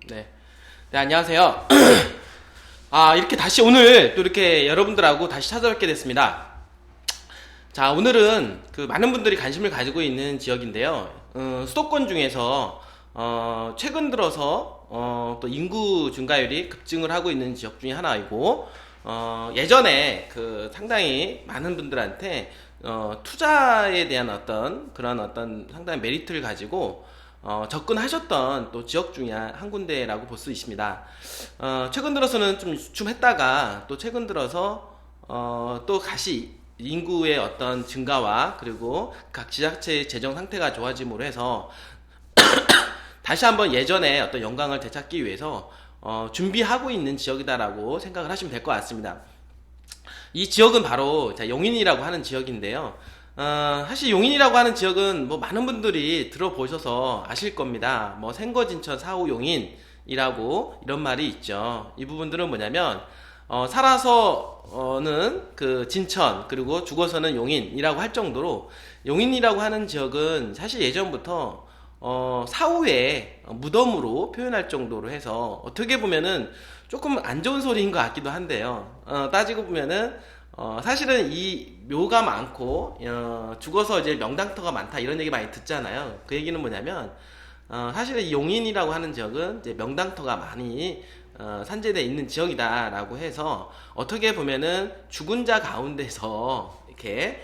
네. 네, 안녕하세요. 이렇게 다시 오늘 또 이렇게 여러분들하고 다시 찾아뵙게 됐습니다. 자, 오늘은 그 많은 분들이 관심을 가지고 있는 지역인데요. 수도권 중에서, 최근 들어서, 또 인구 증가율이 급증을 하고 있는 지역 중에 하나이고, 예전에 그 상당히 많은 분들한테, 투자에 대한 그런 상당히 메리트를 가지고, 접근하셨던 또 지역 중에 한 군데라고 볼 수 있습니다. 최근 들어서는 좀 주춤했다가 또 최근 들어서 또 다시 인구의 어떤 증가와 그리고 각 지자체의 재정 상태가 좋아짐으로 해서 다시 한번 예전에 어떤 영광을 되찾기 위해서 준비하고 있는 지역이다라고 생각을 하시면 될 것 같습니다. 이 지역은 바로 용인이라고 하는 지역인데요. 사실 용인이라고 하는 지역은 뭐 많은 분들이 들어보셔서 아실 겁니다. 뭐 생거진천 사후 용인이라고 이런 말이 있죠. 이 부분들은 뭐냐면 살아서는 그 진천 그리고 죽어서는 용인이라고 할 정도로 용인이라고 하는 지역은 사실 예전부터 사후에 무덤으로 표현할 정도로 해서 어떻게 보면은 조금 안 좋은 소리인 것 같기도 한데요. 따지고 보면은 사실은 이 묘가 많고 죽어서 이제 명당터가 많다 이런 얘기 많이 듣잖아요. 그 얘기는 뭐냐면 사실은 이 용인이라고 하는 지역은 이제 명당터가 많이 산재되어 있는 지역이다라고 해서 어떻게 보면은 죽은 자 가운데서 이렇게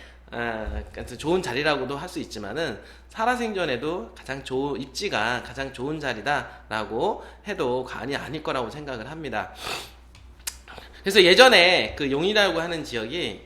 좋은 자리라고도 할 수 있지만은 살아생전에도 가장 좋은 입지가 가장 좋은 자리다라고 해도 과언이 아닐 거라고 생각을 합니다. 그래서 예전에 그 용인이라고 하는 지역이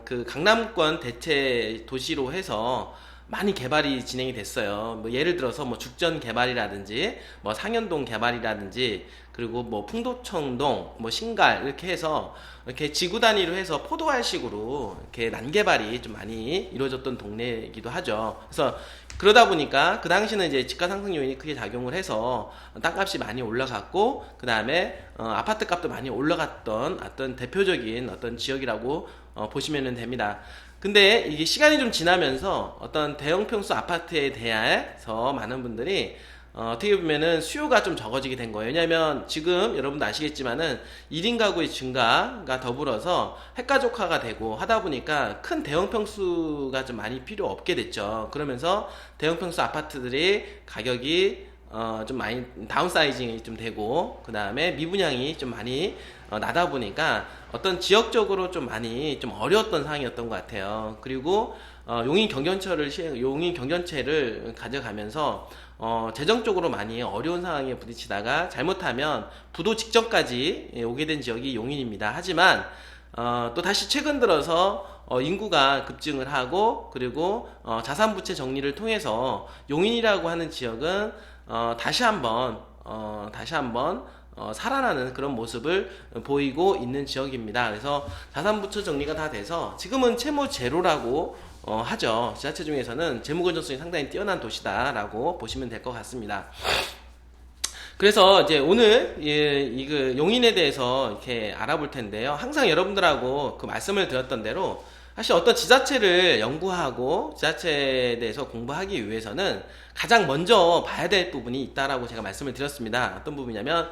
그 강남권 대체 도시로 해서 많이 개발이 진행이 됐어요. 뭐 예를 들어서 뭐 죽전 개발이라든지 뭐 상현동 개발이라든지 그리고 뭐 풍도청동 뭐 신갈 이렇게 해서 이렇게 지구 단위로 해서 포도알식으로 이렇게 난개발이 좀 많이 이루어졌던 동네이기도 하죠. 그래서 그러다 보니까 그 당시는 이제 집가 상승 요인이 크게 작용을 해서 땅값이 많이 올라갔고 그 다음에 아파트 값도 많이 올라갔던 어떤 대표적인 어떤 지역이라고 보시면 됩니다. 근데 이게 시간이 좀 지나면서 어떤 대형 평수 아파트에 대해서 많은 분들이 어떻게 보면은 수요가 좀 적어지게 된 거예요. 왜냐면 지금 여러분도 아시겠지만은 1인 가구의 증가가 더불어서 핵가족화가 되고 하다 보니까 큰 대형 평수가 좀 많이 필요 없게 됐죠. 그러면서 대형 평수 아파트들이 가격이 좀 많이 다운사이징이 좀 되고 그 다음에 미분양이 좀 많이 나다 보니까 어떤 지역적으로 좀 많이 좀 어려웠던 상황이었던 것 같아요. 그리고 용인 경전체를 가져가면서 재정적으로 많이 어려운 상황에 부딪히다가 잘못하면 부도 직전까지 오게 된 지역이 용인입니다. 하지만 또 다시 최근 들어서 인구가 급증을 하고 그리고 자산부채 정리를 통해서 용인이라고 하는 지역은 다시 한번 살아나는 그런 모습을 보이고 있는 지역입니다. 그래서 자산부채 정리가 다 돼서 지금은 채무 제로라고 하죠. 지자체 중에서는 재무 건전성이 상당히 뛰어난 도시다라고 보시면 될 것 같습니다. 그래서 이제 오늘 그 용인에 대해서 이렇게 알아볼 텐데요. 항상 여러분들하고 그 말씀을 드렸던 대로 사실 어떤 지자체를 연구하고 지자체에 대해서 공부하기 위해서는 가장 먼저 봐야 될 부분이 있다라고 제가 말씀을 드렸습니다. 어떤 부분이냐면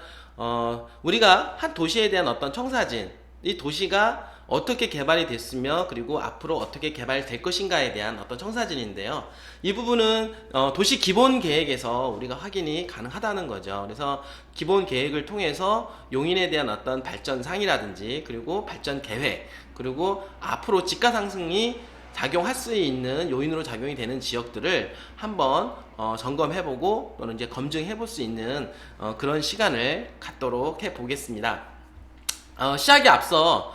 우리가 한 도시에 대한 어떤 청사진, 이 도시가 어떻게 개발이 됐으며 그리고 앞으로 어떻게 개발될 것인가에 대한 어떤 청사진인데요. 이 부분은 도시 기본 계획에서 우리가 확인이 가능하다는 거죠. 그래서 기본 계획을 통해서 용인에 대한 어떤 발전상이라든지 그리고 발전 계획 그리고 앞으로 집가 상승이 작용할 수 있는 요인으로 작용이 되는 지역들을 한번 점검해보고 또는 이제 검증해볼 수 있는 그런 시간을 갖도록 해보겠습니다. 시작에 앞서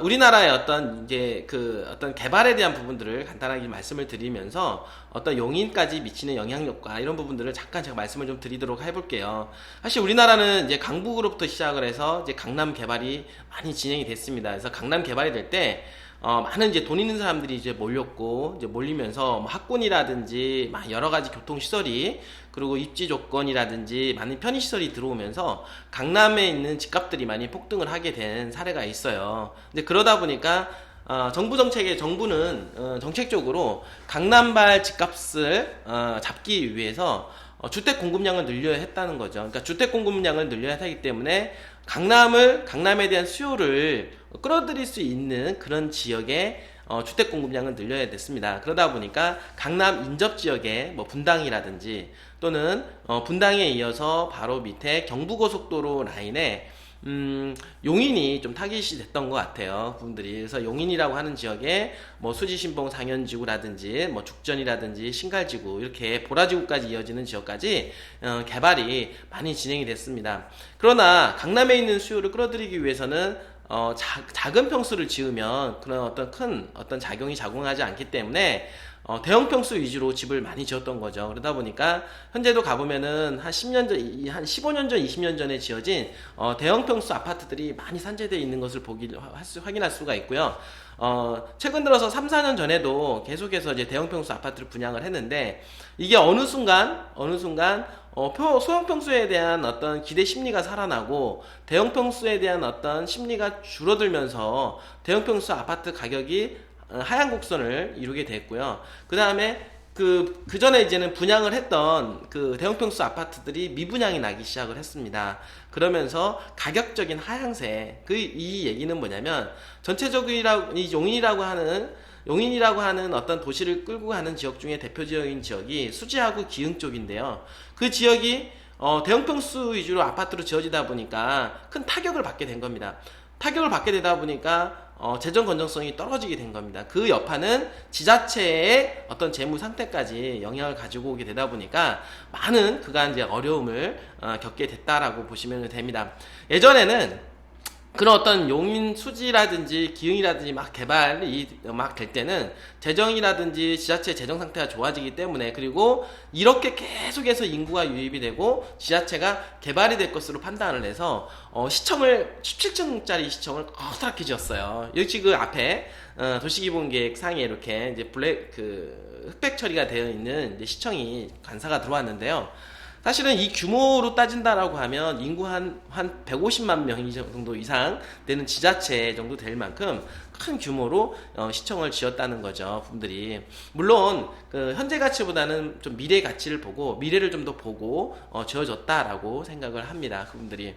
우리나라의 어떤 이제 그 어떤 개발에 대한 부분들을 간단하게 말씀을 드리면서 어떤 용인까지 미치는 영향력과 이런 부분들을 잠깐 제가 말씀을 좀 드리도록 해볼게요. 사실 우리나라는 이제 강북으로부터 시작을 해서 이제 강남 개발이 많이 진행이 됐습니다. 그래서 강남 개발이 될 때 많은 이제 돈 있는 사람들이 이제 몰렸고, 이제 몰리면서 뭐 학군이라든지 여러 가지 교통시설이, 그리고 입지 조건이라든지 많은 편의시설이 들어오면서 강남에 있는 집값들이 많이 폭등을 하게 된 사례가 있어요. 근데 그러다 보니까 정부는 정책적으로 강남발 집값을 잡기 위해서 주택 공급량을 늘려야 했다는 거죠. 그러니까 주택 공급량을 늘려야 하기 때문에 강남에 대한 수요를 끌어들일 수 있는 그런 지역에 주택 공급량을 늘려야 됐습니다. 그러다 보니까 강남 인접 지역에 뭐 분당이라든지 또는 분당에 이어서 바로 밑에 경부고속도로 라인에 용인이 좀 타깃이 됐던 것 같아요, 분들이. 그래서 용인이라고 하는 지역에 뭐 수지신봉 상현지구라든지 뭐 죽전이라든지 신갈지구 이렇게 보라지구까지 이어지는 지역까지 개발이 많이 진행이 됐습니다. 그러나 강남에 있는 수요를 끌어들이기 위해서는 작은 평수를 지으면 그런 큰 작용이 작용하지 않기 때문에 대형 평수 위주로 집을 많이 지었던 거죠. 그러다 보니까 현재도 가보면은 한 10년 전, 한 15년 전, 20년 전에 지어진 대형 평수 아파트들이 많이 산재되어 있는 것을 확인할 수가 있고요. 최근 들어서 3, 4년 전에도 계속해서 이제 대형 평수 아파트를 분양을 했는데 이게 어느 순간 소형 평수에 대한 어떤 기대 심리가 살아나고 대형 평수에 대한 어떤 심리가 줄어들면서 대형 평수 아파트 가격이 하향 곡선을 이루게 됐고요. 그 다음에 그 전에 이제는 분양을 했던 그 대형 평수 아파트들이 미분양이 나기 시작을 했습니다. 그러면서 가격적인 하향세. 이 얘기는 뭐냐면 전체적으로 이 용인이라고 하는 어떤 도시를 끌고 가는 지역 중에 대표적인 지역이 수지하고 기흥 쪽인데요. 그 지역이 대형 평수 위주로 아파트로 지어지다 보니까 큰 타격을 받게 된 겁니다. 타격을 받게 되다 보니까 재정 건전성이 떨어지게 된 겁니다. 그 여파는 지자체의 어떤 재무 상태까지 영향을 가지고 오게 되다 보니까 많은 그간 이제 어려움을 겪게 됐다라고 보시면 됩니다. 예전에는 그런 어떤 용인 수지라든지 기흥이라든지 막 개발이 막 될 때는 재정이라든지 지자체 재정 상태가 좋아지기 때문에, 그리고 이렇게 계속해서 인구가 유입이 되고 지자체가 개발이 될 것으로 판단을 해서 시청을 17층짜리 시청을 커다랗게 지었어요. 역시 그 앞에 도시기본계획 상에 이렇게 이제 흑백 처리가 되어 있는 이제 시청이 관사가 들어왔는데요. 사실은 이 규모로 따진다라고 하면 인구 한 150만 명 정도 이상 되는 지자체 정도 될 만큼 큰 규모로 시청을 지었다는 거죠, 분들이. 물론 현재 가치보다는 좀 미래 가치를 보고 미래를 좀 더 보고 지어졌다라고 생각을 합니다, 그분들이.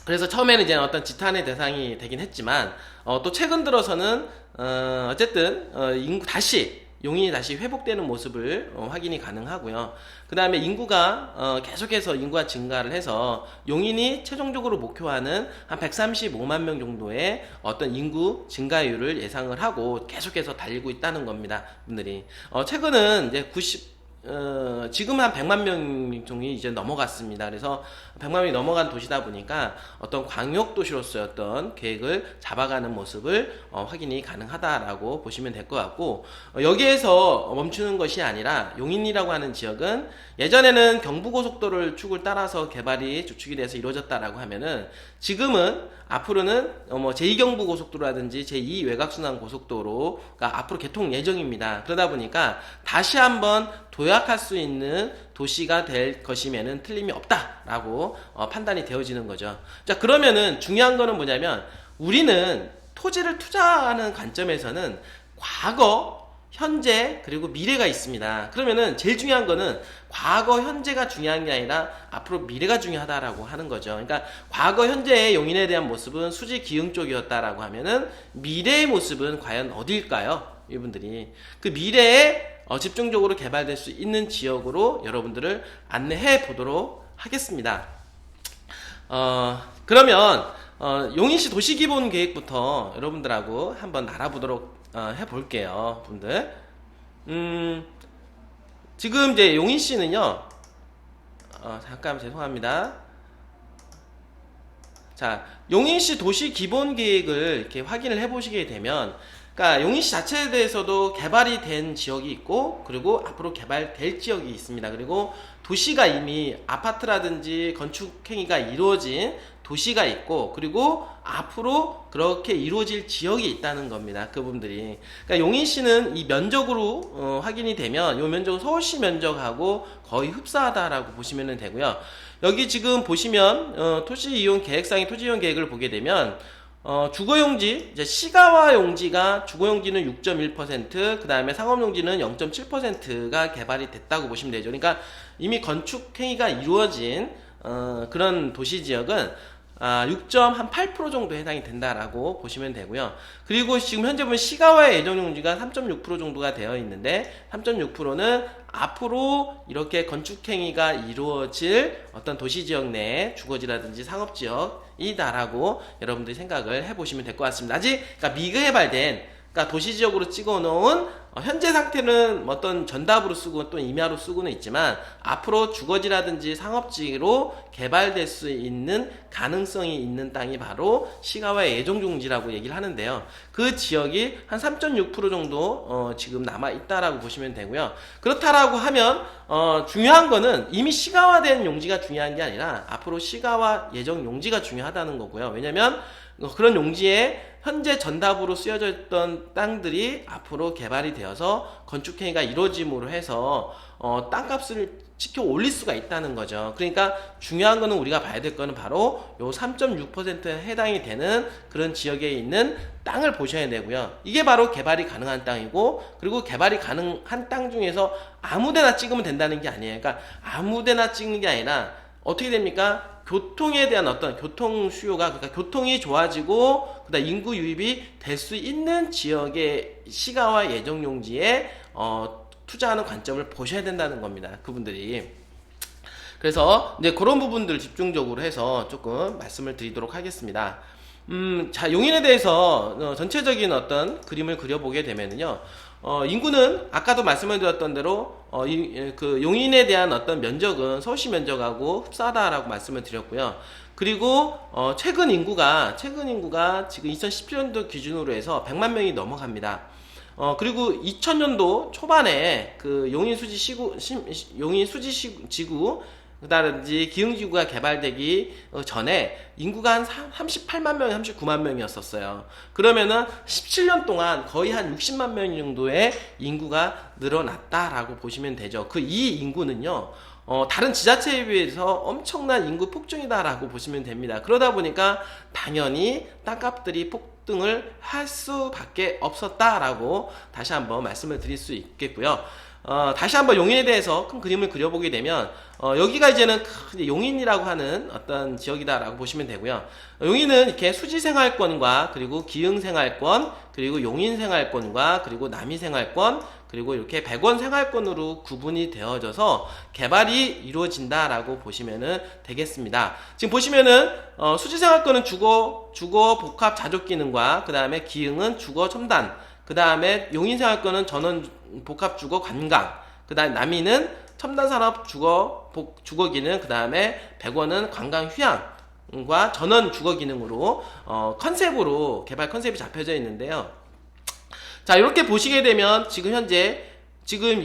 그래서 처음에는 이제 어떤 지탄의 대상이 되긴 했지만 또 최근 들어서는 어쨌든 용인이 다시 회복되는 모습을 확인이 가능하고요. 그 다음에 계속해서 인구가 증가를 해서 용인이 최종적으로 목표하는 한 135만 명 정도의 어떤 인구 증가율을 예상을 하고 계속해서 달리고 있다는 겁니다, 분들이. 최근은 이제 지금 한 100만 명 정도 이제 넘어갔습니다. 그래서 100만 명이 넘어간 도시다 보니까 어떤 광역 도시로서의 어떤 계획을 잡아가는 모습을 확인이 가능하다라고 보시면 될 것 같고, 여기에서 멈추는 것이 아니라 용인이라고 하는 지역은 예전에는 경부고속도로를 축을 따라서 개발이 주축이 돼서 이루어졌다라고 하면은 지금은 앞으로는 제2경부고속도로라든지 제2외곽순환고속도로가 앞으로 개통 예정입니다. 그러다 보니까 다시 한번 도약할 수 있는 도시가 될 것이면은 틀림이 없다라고 판단이 되어지는 거죠. 자, 그러면은 중요한 거는 뭐냐면 우리는 토지를 투자하는 관점에서는 과거, 현재, 그리고 미래가 있습니다. 그러면은 제일 중요한 거는 과거, 현재가 중요한 게 아니라 앞으로 미래가 중요하다라고 하는 거죠. 그러니까 과거, 현재의 용인에 대한 모습은 수지 기흥 쪽이었다라고 하면은 미래의 모습은 과연 어디일까요? 이분들이 그 미래에 집중적으로 개발될 수 있는 지역으로 여러분들을 안내해 보도록 하겠습니다. 그러면 용인시 도시기본계획부터 여러분들하고 한번 알아보도록 해볼게요, 분들. 지금 이제 용인시는요, 잠깐 죄송합니다. 자, 용인시 도시기본계획을 이렇게 확인을 해보시게 되면, 그러니까 용인시 자체에 대해서도 개발이 된 지역이 있고, 그리고 앞으로 개발될 지역이 있습니다. 그리고 도시가 이미 아파트라든지 건축행위가 이루어진 도시가 있고, 그리고 앞으로 그렇게 이루어질 지역이 있다는 겁니다, 그분들이. 그러니까 용인시는 이 면적으로 확인이 되면 이 면적은 서울시 면적하고 거의 흡사하다라고 보시면 되고요. 여기 지금 보시면 토지이용 계획상의 토지이용 계획을 보게 되면 주거용지, 이제 시가와 용지가 주거용지는 6.1%, 그 다음에 상업용지는 0.7%가 개발이 됐다고 보시면 되죠. 그러니까 이미 건축 행위가 이루어진 그런 도시 지역은 6.8% 정도 해당이 된다라고 보시면 되고요. 그리고 지금 현재 보면 시가와의 예정용지가 3.6% 정도가 되어 있는데 3.6%는 앞으로 이렇게 건축행위가 이루어질 어떤 도시지역 내 주거지라든지 상업지역이다라고 여러분들이 생각을 해보시면 될 것 같습니다. 아직 그러니까 미개발된 그러니까 도시지역으로 찍어놓은 현재 상태는 어떤 전답으로 쓰고 또 임야로 쓰고는 있지만 앞으로 주거지라든지 상업지로 개발될 수 있는 가능성이 있는 땅이 바로 시가와의 예정용지라고 얘기를 하는데요. 그 지역이 한 3.6% 정도 지금 남아 있다라고 보시면 되고요. 그렇다라고 하면 중요한 거는 이미 시가화된 용지가 중요한 게 아니라 앞으로 시가와 예정용지가 중요하다는 거고요. 왜냐면 그런 용지에 현재 전답으로 쓰여져 있던 땅들이 앞으로 개발이 되어서 건축행위가 이루어짐으로 해서 땅값을 치켜 올릴 수가 있다는 거죠. 그러니까 중요한 거는 우리가 봐야 될 거는 바로 요 3.6%에 해당이 되는 그런 지역에 있는 땅을 보셔야 되고요. 이게 바로 개발이 가능한 땅이고, 그리고 개발이 가능한 땅 중에서 아무데나 찍으면 된다는 게 아니에요. 그러니까 아무데나 찍는 게 아니라 어떻게 됩니까? 교통에 대한 어떤 교통 수요가, 그러니까 교통이 좋아지고 그다음 인구 유입이 될 수 있는 지역의 시가와 예정 용지에 투자하는 관점을 보셔야 된다는 겁니다. 그분들이. 그래서 이제 그런 부분들 집중적으로 해서 조금 말씀을 드리도록 하겠습니다. 자, 용인에 대해서 전체적인 어떤 그림을 그려보게 되면요. 인구는 아까도 말씀을 드렸던 대로 그 용인에 대한 어떤 면적은 서울시 면적하고 흡사하다라고 말씀을 드렸고요. 그리고 최근 인구가 지금 2017년도 기준으로 해서 100만 명이 넘어갑니다. 그리고 2000년도 초반에 그 용인 수지 지구 그다든지 기흥지구가 개발되기 전에 인구가 한 38만 명, 39만 명이었었어요. 그러면은 17년 동안 거의 한 60만 명 정도의 인구가 늘어났다라고 보시면 되죠. 그 이 인구는요, 다른 지자체에 비해서 엄청난 인구 폭증이다라고 보시면 됩니다. 그러다 보니까 당연히 땅값들이 폭등을 할 수밖에 없었다라고 다시 한번 말씀을 드릴 수 있겠고요. 다시 한번 용인에 대해서 큰 그림을 그려보게 되면 여기가 이제는 용인이라고 하는 어떤 지역이다라고 보시면 되고요. 용인은 이렇게 수지생활권과 그리고 기흥생활권, 그리고 용인생활권과 그리고 남이생활권, 그리고 이렇게 100원 생활권으로 구분이 되어져서 개발이 이루어진다라고 보시면 되겠습니다. 지금 보시면은 수지생활권은 주거 복합 자족기능과 그 다음에 기흥은 주거 첨단, 그 다음에 용인생활권은 전원 복합 주거 관광, 그 다음에 남이는 첨단산업 주거 기능, 그 다음에 100원은 관광 휴양과 전원 주거 기능으로 컨셉으로 개발 컨셉이 잡혀져 있는데요. 자, 이렇게 보시게 되면 지금 현재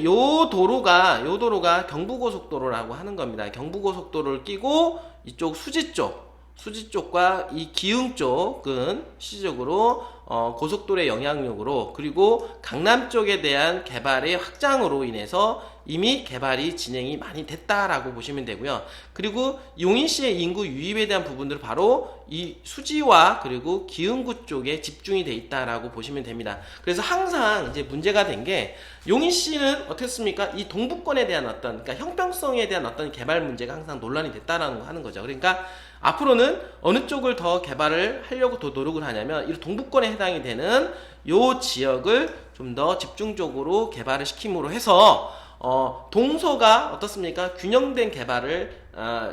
요 도로가 경부고속도로라고 하는 겁니다. 경부고속도로를 끼고 이쪽 수지 쪽과 이 기흥 쪽은 실질적으로 고속도로의 영향력으로, 그리고 강남 쪽에 대한 개발의 확장으로 인해서 이미 개발이 진행이 많이 됐다라고 보시면 되고요. 그리고 용인시의 인구 유입에 대한 부분들은 바로 이 수지와 그리고 기흥구 쪽에 집중이 돼 있다라고 보시면 됩니다. 그래서 항상 이제 문제가 된 게, 용인시는 어떻습니까? 이 동북권에 대한 어떤, 그러니까 형평성에 대한 어떤 개발 문제가 항상 논란이 됐다라는 거 하는 거죠. 그러니까 앞으로는 어느 쪽을 더 개발을 하려고 더 노력을 하냐면 이 동북권에 해당이 되는 요 지역을 좀 더 집중적으로 개발을 시킴으로 해서 동서가 어떻습니까? 균형된 개발을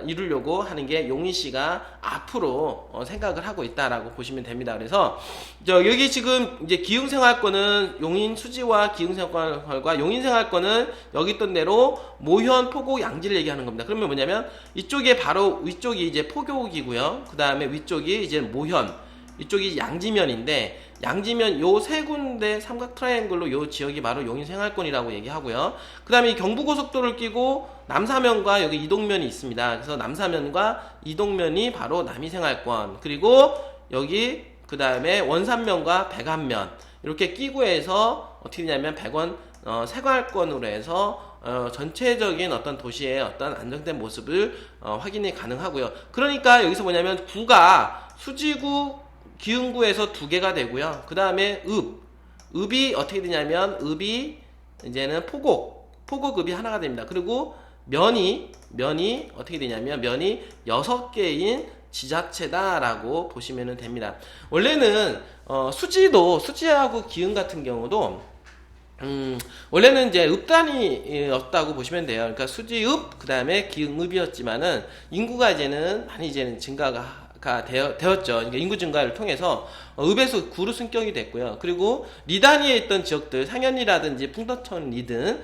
이루려고 하는 게 용인시가 앞으로 생각을 하고 있다라고 보시면 됩니다. 그래서 여기 지금 이제 기흥생활권은 용인 수지와 기흥생활권과 용인생활권은 여기 있던 대로 모현, 포곡, 양지를 얘기하는 겁니다. 그러면 뭐냐면 이쪽에 바로 위쪽이 이제 포곡이고요. 그 다음에 위쪽이 이제 모현, 이쪽이 양지면인데, 양지면 요 세 군데 삼각 트라이앵글로 요 지역이 바로 용인생활권이라고 얘기하고요. 그 다음에 이 경부고속도로를 끼고 남사면과 여기 이동면이 있습니다. 그래서 남사면과 이동면이 바로 남이생활권, 그리고 여기 그 다음에 원산면과 백안면 이렇게 끼고 해서 어떻게 되냐면 100원 생활권으로 해서 전체적인 어떤 도시의 어떤 안정된 모습을 확인이 가능하고요. 그러니까 여기서 뭐냐면 구가 수지구 기흥구에서 2개가 되고요. 그 다음에 읍이 어떻게 되냐면 읍이 이제는 포곡읍이 하나가 됩니다. 그리고 면이 어떻게 되냐면 면이 6개인 지자체다라고 보시면 됩니다. 원래는 수지하고 기흥 같은 경우도 원래는 이제 읍단이었다고 보시면 돼요. 그러니까 수지읍, 그 다음에 기흥읍이었지만은 인구가 많이 증가가 되었죠. 그러니까 인구 증가를 통해서 읍에서 구로 승격이 됐고요. 그리고 리단위에 있던 지역들, 상현리라든지 풍덕천리 등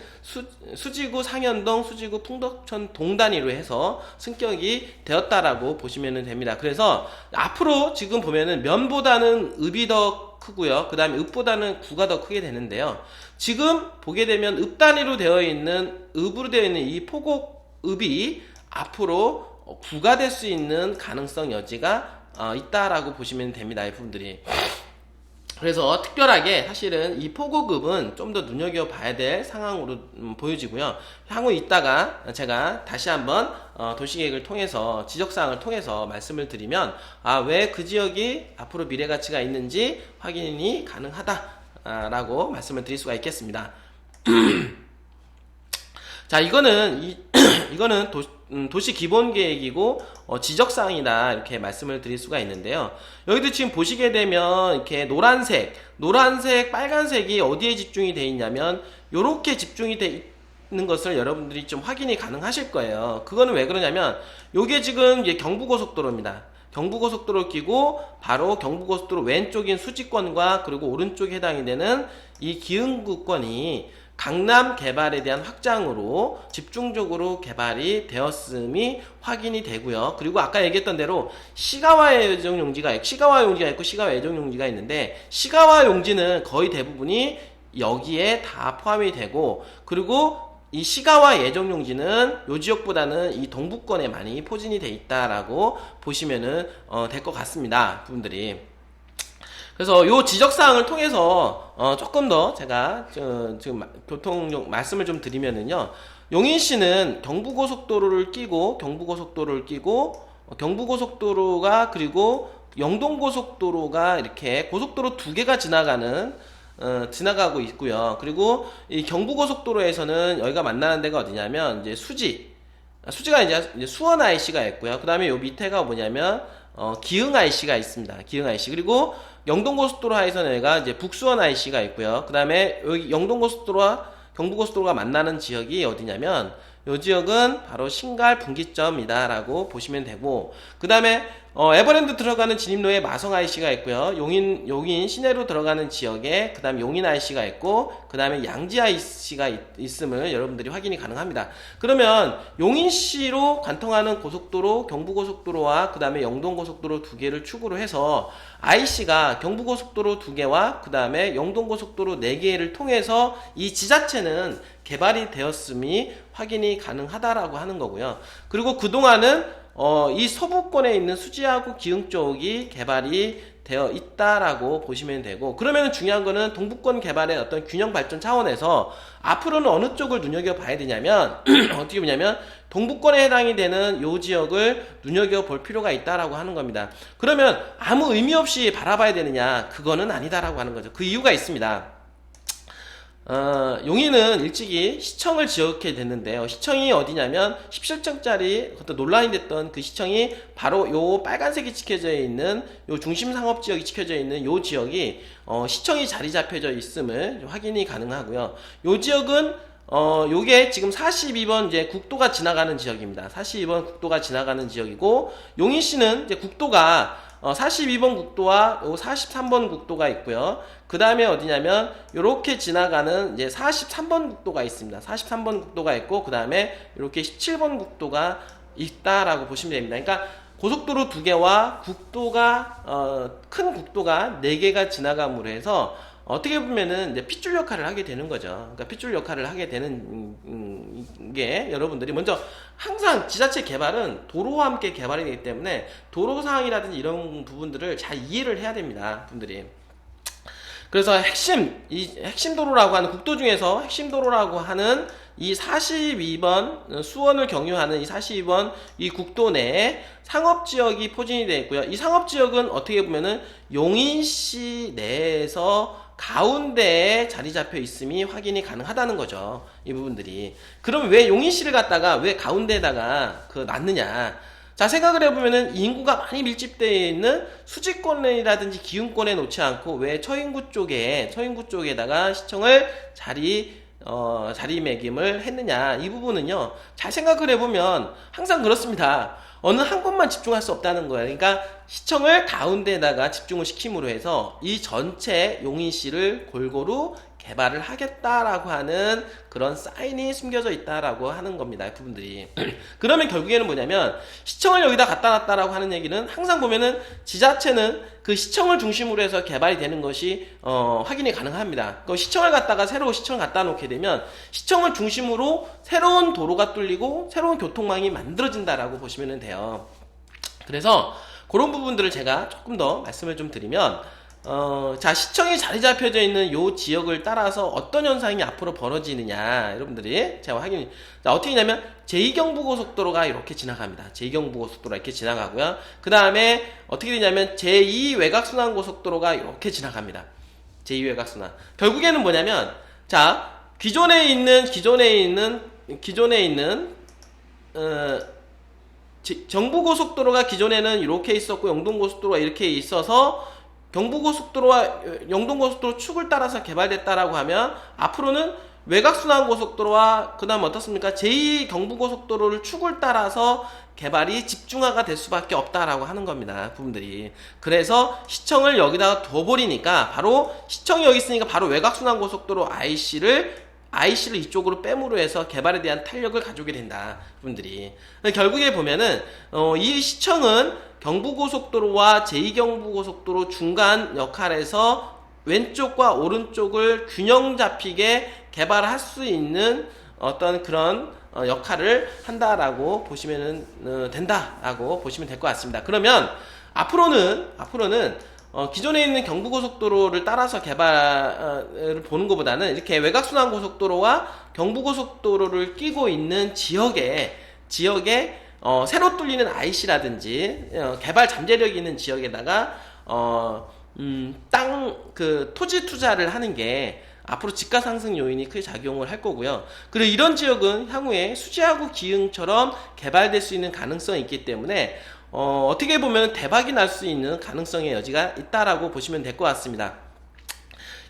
수지구 상현동, 수지구 풍덕천 동단위로 해서 승격이 되었다라고 보시면 됩니다. 그래서 앞으로 지금 보면은 면보다는 읍이 더 크고요. 그 다음에 읍보다는 구가 더 크게 되는데요. 지금 보게 되면 읍 단위로 되어 있는 읍으로 되어 있는 이 포곡읍이 앞으로 구가 될 수 있는 가능성 여지가 있다라고 보시면 됩니다. 이 부분들이. 그래서 특별하게 사실은 이 포곡읍은 좀 더 눈여겨봐야 될 상황으로 보여지고요. 향후 있다가 제가 다시 한번 도시계획을 통해서 지적사항을 통해서 말씀을 드리면 왜 그 지역이 앞으로 미래가치가 있는지 확인이 가능하다라고 말씀을 드릴 수가 있겠습니다. 자, 이거는 도시 기본 계획이고 지적사항이다 이렇게 말씀을 드릴 수가 있는데요. 여기도 지금 보시게 되면 이렇게 노란색, 빨간색이 어디에 집중이 되어 있냐면 요렇게 집중이 되어 있는 것을 여러분들이 좀 확인이 가능하실 거예요. 그거는 왜 그러냐면 요게 지금 경부고속도로입니다. 경부고속도로 끼고 바로 경부고속도로 왼쪽인 수지권과 그리고 오른쪽에 해당이 되는 이 기흥구권이 강남 개발에 대한 확장으로 집중적으로 개발이 되었음이 확인이 되고요. 그리고 아까 얘기했던 대로 시가와 예정 용지가 있고 시가와 예정 용지가 있는데 시가와 용지는 거의 대부분이 여기에 다 포함이 되고 그리고 이 시가와 예정 용지는 요 지역보다는 이 동부권에 많이 포진이 돼 있다라고 보시면은 될 것 같습니다. 분들이. 그래서 요 지적사항을 통해서 조금 더 제가 지금 교통용 말씀을 좀 드리면은요. 용인시는 경부고속도로를 끼고 경부고속도로가 그리고 영동고속도로가 이렇게 고속도로 2개가 지나가고 있고요. 그리고 이 경부고속도로에서는 여기가 만나는 데가 어디냐면 이제 수지가 이제 수원 IC가 있고요. 그 다음에 요 밑에가 뭐냐면 기흥 IC가 있습니다. 기흥 IC. 그리고 영동고속도로 하에서는 얘가 이제 북수원 IC가 있고요. 그 다음에 여기 영동고속도로와 경부고속도로가 만나는 지역이 어디냐면 요 지역은 바로 신갈 분기점이다 라고 보시면 되고 그 다음에 에버랜드 들어가는 진입로에 마성 IC가 있고요. 용인 시내로 들어가는 지역에 그 다음에 용인 IC가 있고 그 다음에 양지 IC가 있음을 여러분들이 확인이 가능합니다. 그러면 용인시로 관통하는 고속도로 경부고속도로와 그 다음에 영동고속도로 2개를 축으로 해서 IC가 경부고속도로 2개와 그 다음에 영동고속도로 4개를 통해서 이 지자체는 개발이 되었음이 확인이 가능하다라고 하는 거고요. 그리고 그동안은 이 서부권에 있는 수지하고 기흥 쪽이 개발이 되어 있다라고 보시면 되고 그러면 중요한 거는 동부권 개발의 어떤 균형 발전 차원에서 앞으로는 어느 쪽을 눈여겨봐야 되냐면 어떻게 보냐면 동부권에 해당이 되는 요 지역을 눈여겨볼 필요가 있다라고 하는 겁니다. 그러면 아무 의미 없이 바라봐야 되느냐 그거는 아니다라고 하는 거죠. 그 이유가 있습니다. 용인은 일찍이 시청을 지었게 됐는데요. 시청이 어디냐면 17층짜리 어떤 논란이 됐던 그 시청이 바로 요 빨간색이 찍혀져 있는 요 중심 상업 지역이 찍혀져 있는 요 지역이 시청이 자리 잡혀져 있음을 확인이 가능하고요. 요 지역은 요게 지금 42번 이제 국도가 지나가는 지역입니다. 42번 국도가 지나가는 지역이고 용인시는 이제 국도가 42번 국도와 요 43번 국도가 있고요. 그 다음에 어디냐면 요렇게 지나가는 이제 43번 국도가 있습니다. 43번 국도가 있고 그 다음에 이렇게 17번 국도가 있다라고 보시면 됩니다. 그러니까 고속도로 2개와 국도가 큰 국도가 4개가 지나감으로 해서 어떻게 보면은 이제 핏줄 역할을 하게 되는 거죠. 그러니까 핏줄 역할을 하게 되는 게 여러분들이 먼저 항상 지자체 개발은 도로와 함께 개발이 되기 때문에 도로 상황이라든지 이런 부분들을 잘 이해를 해야 됩니다, 분들이. 그래서 이 핵심 도로라고 하는 국도 중에서 핵심 도로라고 하는 이 42번 수원을 경유하는 이 42번 이 국도 내에 상업지역이 포진이 되어 있고요. 이 상업지역은 어떻게 보면은 용인시 내에서 가운데에 자리 잡혀 있음이 확인이 가능하다는 거죠. 이 부분들이. 그럼 왜 용인시를 갖다가 왜 가운데에다가 놨느냐? 자, 생각을 해보면은 인구가 많이 밀집되어 있는 수지권이라든지 기흥권에 놓지 않고 왜 처인구 쪽에다가 시청을 자리매김을 했느냐. 이 부분은요, 잘 생각을 해보면 항상 그렇습니다. 어느 한 곳만 집중할 수 없다는 거예요. 그러니까 시청을 가운데에다가 집중을 시킴으로 해서 이 전체 용인시를 골고루 개발을 하겠다라고 하는 그런 사인이 숨겨져 있다라고 하는 겁니다. 부분들이. 그러면 결국에는 뭐냐면 시청을 여기다 갖다 놨다라고 하는 얘기는 항상 보면은 지자체는 그 시청을 중심으로 해서 개발이 되는 것이 확인이 가능합니다. 그 시청을 갖다가 새로 시청을 갖다 놓게 되면 시청을 중심으로 새로운 도로가 뚫리고 새로운 교통망이 만들어진다라고 보시면 돼요. 그래서 그런 부분들을 제가 조금 더 말씀을 좀 드리면 자, 시청이 자리 잡혀져 있는 요 지역을 따라서 어떤 현상이 앞으로 벌어지느냐, 여러분들이 제가 확인. 자, 어떻게 되냐면 제2경부고속도로가 이렇게 지나갑니다. 제2경부고속도로가 이렇게 지나가고요. 그 다음에 어떻게 되냐면 제2외곽순환고속도로가 이렇게 지나갑니다. 제2외곽순환. 결국에는 뭐냐면, 자, 기존에 있는 정부고속도로가 기존에는 이렇게 있었고 영동고속도로가 이렇게 있어서 경부고속도로와 영동고속도로 축을 따라서 개발됐다라고 하면 앞으로는 외곽순환고속도로와 그 다음 어떻습니까? 제2경부고속도로를 축을 따라서 개발이 집중화가 될 수밖에 없다라고 하는 겁니다. 부분들이. 그래서 시청을 여기다가 둬버리니까 바로 시청이 여기 있으니까 바로 외곽순환고속도로 IC를 이쪽으로 빼므로 해서 개발에 대한 탄력을 가져오게 된다. 분들이. 결국에 보면은 이 시청은 경부고속도로와 제2경부고속도로 중간 역할에서 왼쪽과 오른쪽을 균형 잡히게 개발할 수 있는 어떤 그런 역할을 한다라고 보시면 된다라고 보시면 될 것 같습니다. 그러면 앞으로는 기존에 있는 경부고속도로를 따라서 개발을 보는 것보다는 이렇게 외곽순환고속도로와 경부고속도로를 끼고 있는 지역에 새로 뚫리는 IC라든지 개발 잠재력이 있는 지역에다가 토지 투자를 하는 게 앞으로 집가 상승 요인이 크게 작용을 할 거고요. 그리고 이런 지역은 향후에 수지하고 기흥처럼 개발될 수 있는 가능성이 있기 때문에 어떻게 보면 대박이 날 수 있는 가능성의 여지가 있다라고 보시면 될 것 같습니다.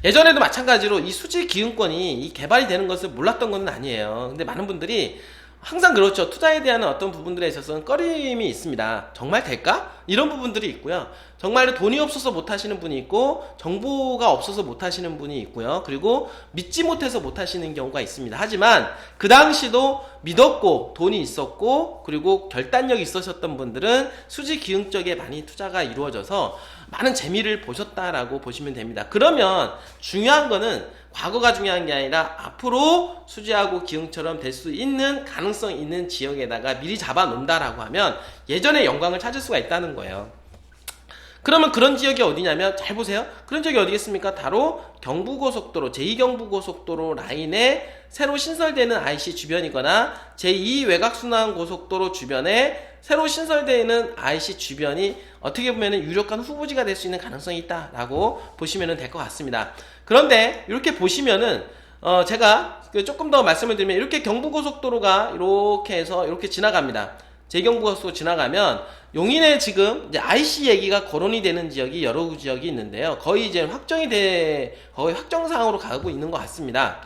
예전에도 마찬가지로 이 수지 기흥권이 이 개발이 되는 것을 몰랐던 건 아니에요. 근데 많은 분들이 항상 그렇죠. 투자에 대한 어떤 부분들에 있어서는 꺼림이 있습니다. 정말 될까? 이런 부분들이 있고요. 정말 돈이 없어서 못하시는 분이 있고 정보가 없어서 못하시는 분이 있고요. 그리고 믿지 못해서 못하시는 경우가 있습니다. 하지만 그 당시도 믿었고 돈이 있었고 그리고 결단력이 있으셨던 분들은 수지 기흥 쪽에 많이 투자가 이루어져서 많은 재미를 보셨다라고 보시면 됩니다. 그러면 중요한 거는 과거가 중요한 게 아니라 앞으로 수지하고 기흥처럼 될 수 있는 가능성 있는 지역에다가 미리 잡아 놓는다라고 하면 예전의 영광을 찾을 수가 있다는 거예요. 그러면 그런 지역이 어디냐면 잘 보세요. 그런 지역이 어디겠습니까? 바로 경부고속도로, 제2경부고속도로 라인에 새로 신설되는 IC 주변이거나 제2외곽순환고속도로 주변에 새로 신설되는 IC 주변이 어떻게 보면 유력한 후보지가 될 수 있는 가능성이 있다라고 보시면 될 것 같습니다. 그런데 이렇게 보시면은 제가 조금 더 말씀을 드리면 이렇게 경부고속도로가 이렇게 해서 이렇게 지나갑니다. 제2경부고속도로 지나가면 용인에 지금 이제 IC 얘기가 거론이 되는 지역이 여러 지역이 있는데요. 거의 이제 거의 확정상으로 가고 있는 것 같습니다.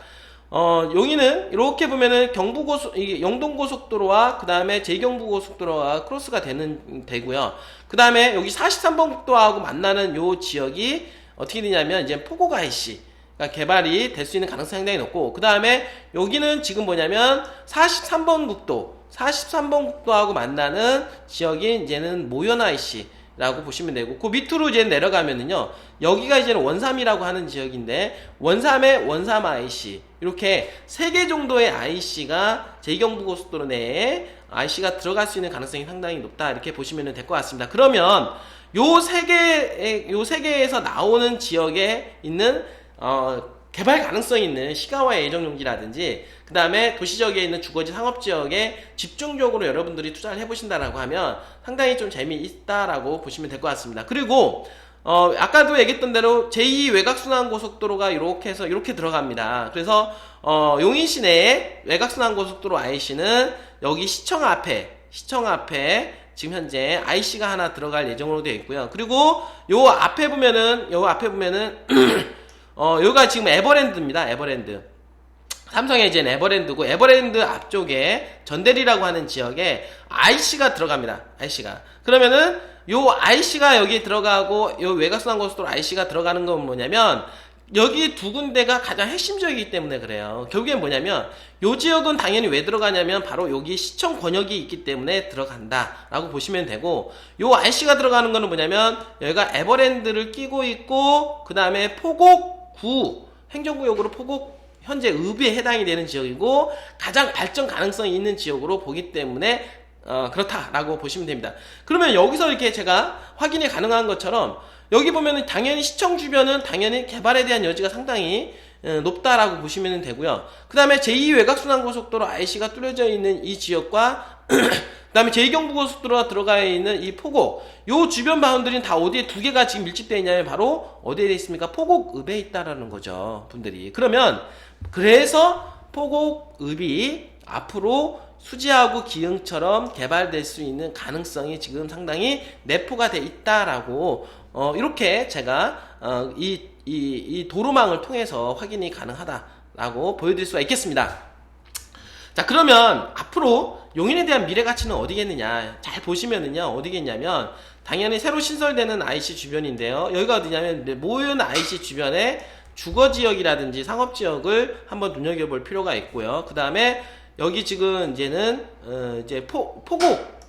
용인은 이렇게 보면은 영동고속도로와 그 다음에 제2경부고속도로가 크로스가 되고요. 그 다음에 여기 43번 국도하고 만나는 요 지역이 어떻게 되냐면 이제 포곡 IC가 개발이 될 수 있는 가능성이 상당히 높고, 그 다음에 여기는 지금 뭐냐면 43번 국도하고 만나는 지역이 이제는 모현 IC라고 보시면 되고, 그 밑으로 이제 내려가면은요, 여기가 이제는 원삼이라고 하는 지역인데, 원삼의 원삼 IC, 이렇게 3개 정도의 IC가 제2경부고속도로 내에 IC가 들어갈 수 있는 가능성이 상당히 높다, 이렇게 보시면 될 것 같습니다. 그러면 요 세 개에서 나오는 지역에 있는 개발 가능성이 있는 시가와 예정용지라든지 그 다음에 도시지역에 있는 주거지 상업지역에 집중적으로 여러분들이 투자를 해보신다라고 하면 상당히 좀 재미있다라고 보시면 될 것 같습니다. 그리고 아까도 얘기했던 대로 제2 외곽순환고속도로가 이렇게 해서 이렇게 들어갑니다. 그래서 용인 시내에 외곽순환고속도로 IC는 여기 시청 앞에 지금 현재 IC가 하나 들어갈 예정으로 되어 있고요. 그리고 요 앞에 보면은 여기가 지금 에버랜드입니다. 에버랜드. 삼성의 이제 에버랜드고, 에버랜드 앞쪽에 전대리라고 하는 지역에 IC가 들어갑니다. IC가. 그러면은 요 IC가 여기 들어가고 요 외곽순환고속도로 IC가 들어가는 건 뭐냐면 여기 두 군데가 가장 핵심적이기 때문에 그래요. 결국엔 뭐냐면 요 지역은 당연히 왜 들어가냐면 바로 여기 시청 권역이 있기 때문에 들어간다 라고 보시면 되고, 요 IC가 들어가는 거는 뭐냐면 여기가 에버랜드를 끼고 있고 그 다음에 포곡구 행정구역으로 포곡 현재 읍에 해당이 되는 지역이고 가장 발전 가능성이 있는 지역으로 보기 때문에 그렇다라고 보시면 됩니다. 그러면 여기서 이렇게 제가 확인이 가능한 것처럼 여기 보면은 당연히 시청 주변은 당연히 개발에 대한 여지가 상당히 높다라고 보시면 되고요. 그 다음에 제2 외곽순환고속도로 IC가 뚫려져 있는 이 지역과 그 다음에 제2경부고속도로가 들어가 있는 이 포곡, 요 주변 바운드리는 다 어디에 두 개가 지금 밀집되어 있냐면 바로 어디에 되어 있습니까? 포곡읍에 있다라는 거죠, 분들이. 그러면 그래서 포곡읍이 앞으로 수지하고 기흥처럼 개발될 수 있는 가능성이 지금 상당히 내포가 돼 있다라고 이렇게 제가 이 도로망을 통해서 확인이 가능하다라고 보여드릴 수가 있겠습니다. 자, 그러면 앞으로 용인에 대한 미래 가치는 어디겠느냐? 잘 보시면은요, 어디겠냐면 당연히 새로 신설되는 IC 주변인데요. 여기가 어디냐면 모든 IC 주변에 주거지역이라든지 상업지역을 한번 눈여겨볼 필요가 있고요. 그 다음에 여기 지금 이제는 이제 포곡,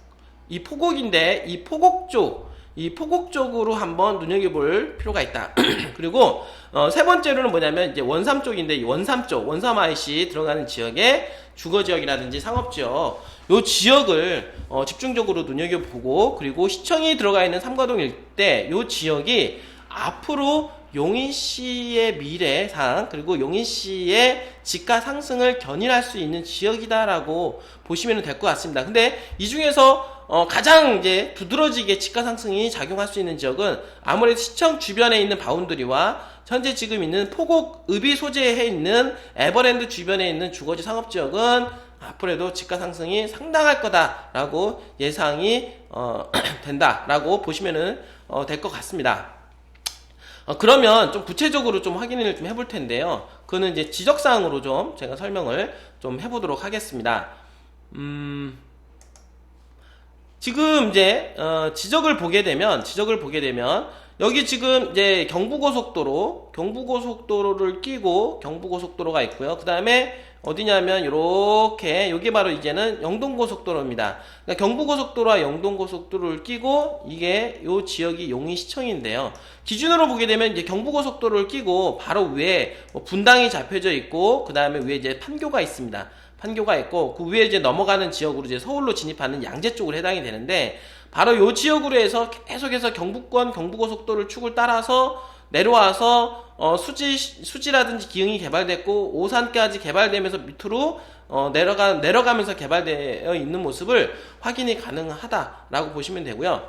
이 포곡인데 이 포곡 쪽으로 한번 눈여겨볼 필요가 있다. 그리고 세 번째로는 뭐냐면 이제 원삼 쪽인데 이 원삼 IC 들어가는 지역에 주거지역이라든지 상업지역, 요 지역을 집중적으로 눈여겨보고, 그리고 시청이 들어가 있는 삼과동 일대 요 지역이 앞으로 용인시의 미래상 그리고 용인시의 집가 상승을 견인할 수 있는 지역이다라고 보시면 될 것 같습니다. 근데 이 중에서 가장 이제 두드러지게 집가 상승이 작용할 수 있는 지역은 아무래도 시청 주변에 있는 바운드리와 현재 지금 있는 포곡읍이 소재해 있는 에버랜드 주변에 있는 주거지 상업지역은 앞으로도 집가 상승이 상당할 거다라고 예상이 된다라고 보시면 될 것 같습니다. 그러면 좀 구체적으로 좀 확인을 좀 해볼 텐데요. 그거는 이제 지적사항으로 좀 제가 설명을 좀 해보도록 하겠습니다. 지금 이제 지적을 보게 되면 여기 지금 이제 경부고속도로를 끼고 경부고속도로가 있고요. 그 다음에 어디냐면 요렇게 여기 바로 이제는 영동고속도로입니다. 그러니까 경부고속도로와 영동고속도로를 끼고 이게 요 지역이 용인시청인데요. 기준으로 보게 되면 이제 경부고속도로를 끼고 바로 위에 분당이 잡혀져 있고 그 다음에 위에 이제 판교가 있습니다. 판교가 있고 그 위에 이제 넘어가는 지역으로 이제 서울로 진입하는 양재 쪽으로 해당이 되는데, 바로 요 지역으로 해서 계속해서 경부권 경부고속도로를 축을 따라서 내려와서 수지라든지 기흥이 개발됐고 오산까지 개발되면서 밑으로 내려가면서 개발되어 있는 모습을 확인이 가능하다라고 보시면 되고요.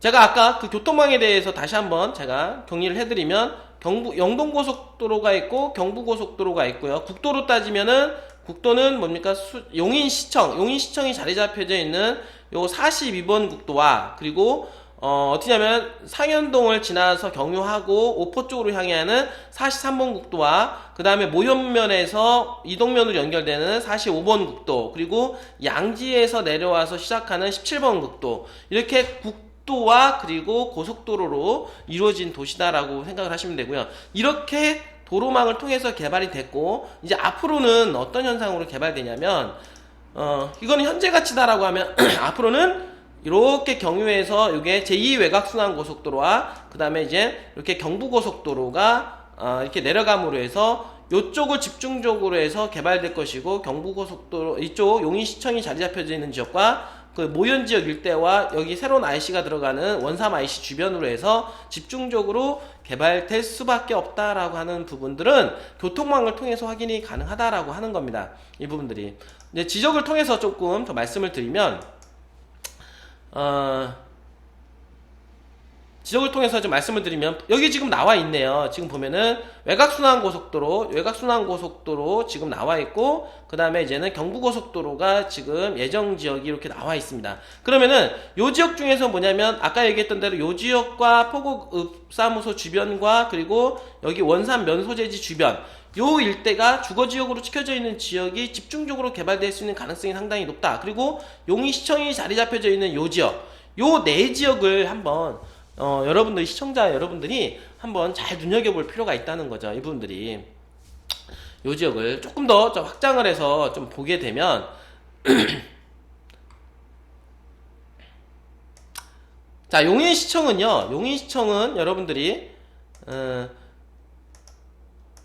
제가 아까 그 교통망에 대해서 다시 한번 제가 정리를 해드리면 영동고속도로가 있고 경부고속도로가 있고요. 국도로 따지면은 국도는 뭡니까? 용인시청이 자리 잡혀져 있는 요 42번 국도와, 그리고 어떻게냐면 상현동을 지나서 경유하고 오포 쪽으로 향해 하는 43번 국도와, 그 다음에 모현면에서 이동면으로 연결되는 45번 국도, 그리고 양지에서 내려와서 시작하는 17번 국도, 이렇게 국도와 그리고 고속도로로 이루어진 도시다라고 생각을 하시면 되고요. 이렇게 도로망을 통해서 개발이 됐고, 이제 앞으로는 어떤 현상으로 개발되냐면 이거는 현재 가치다라고 하면 앞으로는 이렇게 경유해서 이게 제2 외곽순환고속도로와 그 다음에 이제 이렇게 경부고속도로가 이렇게 내려감으로 해서 이쪽을 집중적으로 해서 개발될 것이고, 경부고속도로 이쪽 용인시청이 자리 잡혀져 있는 지역과 그 모현 지역 일대와 여기 새로운 IC가 들어가는 원삼 IC 주변으로 해서 집중적으로 개발될 수밖에 없다라고 하는 부분들은 교통망을 통해서 확인이 가능하다라고 하는 겁니다. 이 부분들이 이제 지적을 통해서 조금 더 말씀을 드리면 지적을 통해서 좀 말씀을 드리면 여기 지금 나와 있네요. 지금 보면은 외곽순환고속도로 지금 나와 있고 그 다음에 이제는 경부고속도로가 지금 예정지역이 이렇게 나와 있습니다. 그러면은 요 지역 중에서 뭐냐면 아까 얘기했던 대로 요 지역과 포곡읍사무소 주변과 그리고 여기 원산 면소재지 주변 요 일대가 주거지역으로 찍혀져 있는 지역이 집중적으로 개발될 수 있는 가능성이 상당히 높다. 그리고 용인시청이 자리 잡혀져 있는 요 지역 요 네 지역을 한번 여러분들 시청자 여러분들이 한번 잘 눈여겨볼 필요가 있다는 거죠. 이분들이 요 지역을 조금 더 좀 확장을 해서 좀 보게 되면 자 용인시청은 여러분들이